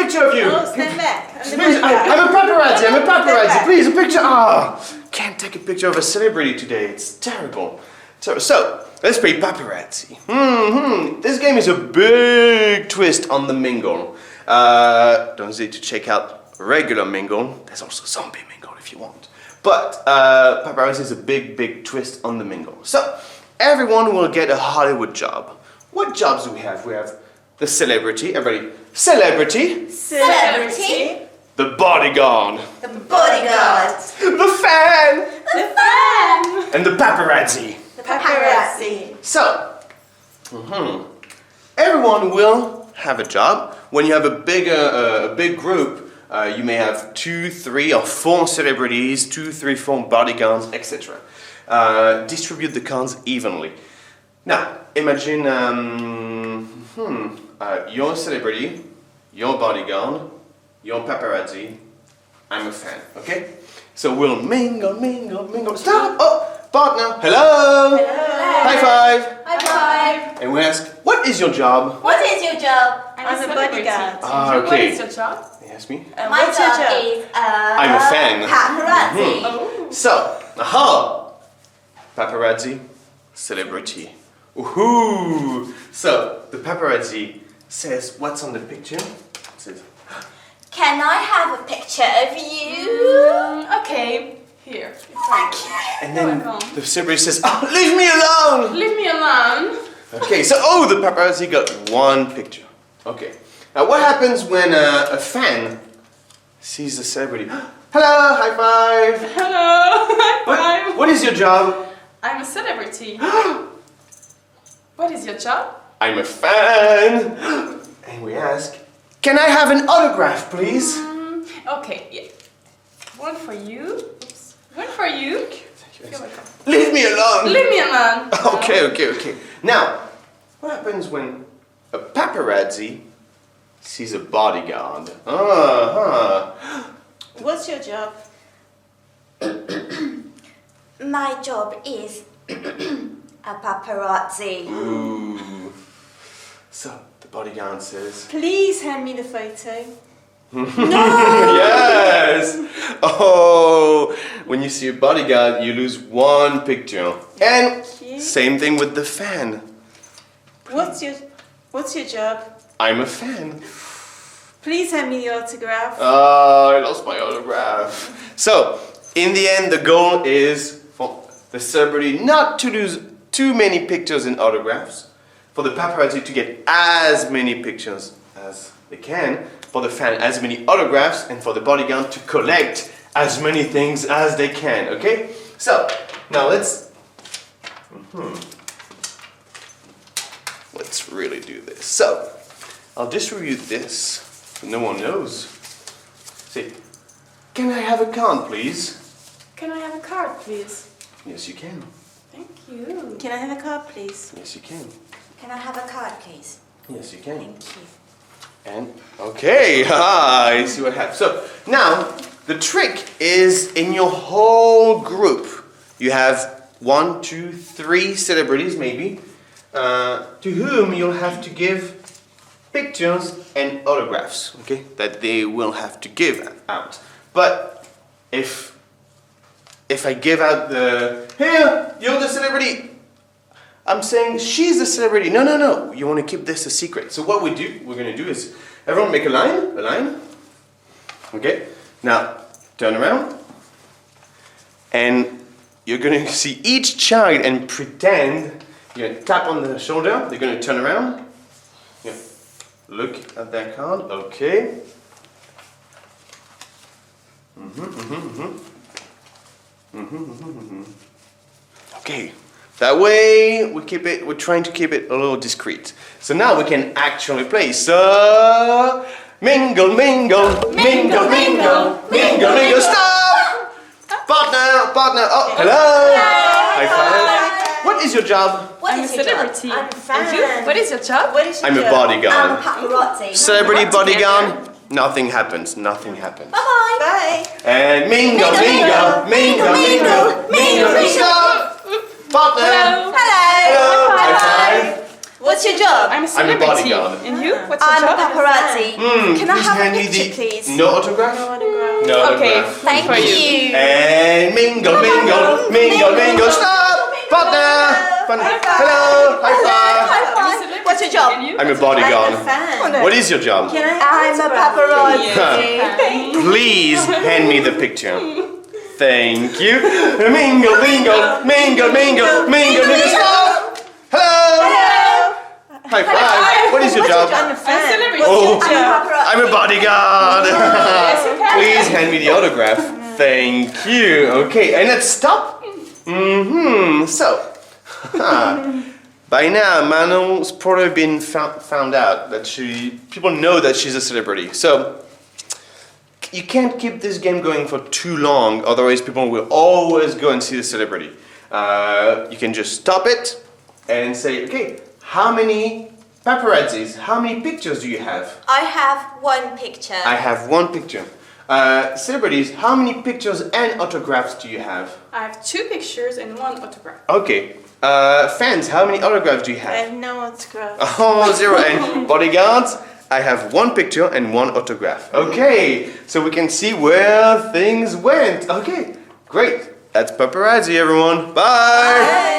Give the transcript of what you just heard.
picture of you. Oh, stand back. Please, I'm a paparazzi. I'm a paparazzi. Please, a picture. Can't take a picture of a celebrity today. It's terrible. So let's play paparazzi. This game is a big twist on the mingle. Don't hesitate to check out regular mingle. There's also zombie mingle if you want. But paparazzi is a big twist on the mingle. So everyone will get a Hollywood job. What jobs do we have? We have the celebrity. Everybody, celebrity. Celebrity. The bodyguard. The bodyguard. The fan. The fan. And the paparazzi. The paparazzi. So, everyone will have a job. When you have a big group, you may have 2, 3, or 4 celebrities, 2, 3, 4 bodyguards, etc. Distribute the cards evenly. Now, imagine you're a celebrity, you're a bodyguard, you're a paparazzi, I'm a fan, okay? So we'll mingle. Stop! Oh, partner, hello! High five! High five. And we ask, what is your job? What is your job? I'm a bodyguard. Okay. What is your job? Yes, me? My job is I'm a fan. paparazzi. So, paparazzi, celebrity. Woohoo! So, the paparazzi says, what's on the picture? It says, Can I have a picture of you? Okay, here. and then the celebrity says, leave me alone! Leave me alone. Okay, so, the paparazzi got one picture. Okay. Now, what happens when a fan sees the celebrity? Hello, high five! Hello, high five. What is your job? I'm a celebrity. What is your job? I'm a fan! And we ask, can I have an autograph, please? Okay, yeah. One for you. Oops. One for you. You're welcome. Leave me alone! Leave me alone. Okay. Now, what happens when a paparazzi sees a bodyguard? What's your job? My job is a paparazzi. Ooh. So, the bodyguard says, Please hand me the photo. yes! Oh, when you see a bodyguard, you lose one picture. And same thing with the fan. What's your job? I'm a fan. Please hand me the autograph. I lost my autograph. So, in the end, the goal is for the celebrity not to lose too many pictures and autographs, for the paparazzi to get as many pictures as they can, for the fan as many autographs, and for the bodyguard to collect as many things as they can, okay? So, now let's really do this. So, I'll distribute this so no one knows. Say, can I have a card, please? Can I have a card, please? Yes, you can. Thank you. Can I have a card, please? Yes, you can. Can I have a card, please? Yes, you can. Thank you. And, okay, I see what happens. So, now, the trick is in your whole group. You have 1, 2, 3 celebrities, maybe, to whom you'll have to give pictures and autographs, okay, that they will have to give out. But if I give out here, you're the celebrity, I'm saying she's the celebrity. No. You want to keep this a secret. So what we're going to do is everyone make a line. Okay. Now turn around, and you're going to see each child and pretend you're going to tap on the shoulder. They're going to turn around. Yeah. Look at their card. Okay. Okay. That way we're trying to keep it a little discreet. So now we can actually play. So mingle. Stop! Partner. Oh, hello. High five. What is your job? I'm a celebrity. I'm a fan. And you? What is your job? I'm a bodyguard. I'm a paparazzi. Celebrity bodyguard. Nothing happens. Bye-bye. Bye. And mingle. Stop! Partner. Hello. High five. What's your job? I'm a I'm a celebrity. bodyguard. And you? What's your I'm a job? paparazzi. Can I Please have a hand me picture, the please? no autograph. No Okay. autograph. Thank For you. you. And mingle, mingle, mingle, mingle. Stop! Partner! Hello! High five! What's your job? And you? I'm a bodyguard. fan. What is your job? I'm a paparazzi. Please hand me the picture. Thank you. Mingle, mingle, mingle, mingle, mingle, mingle. Stop! Hello! High five. What is your job? I'm a celebrity. Oh, paparazzi. I'm a bodyguard. Please hand me the autograph. Thank you. Okay, and let's stop. So, by now, Manon's probably been found out that people know that she's a celebrity. So, you can't keep this game going for too long, otherwise people will always go and see the celebrity. You can just stop it and say, okay, how many paparazzis, how many pictures do you have? I have one picture. I have one picture. Celebrities, how many pictures and autographs do you have? I have 2 pictures and 1 autograph. Okay. Fans, how many autographs do you I have? have no autograph. Oh, 0. And bodyguards, I have 1 picture and 1 autograph. Okay, so we can see where things went. Okay, great. That's Paparazzi, everyone. Bye.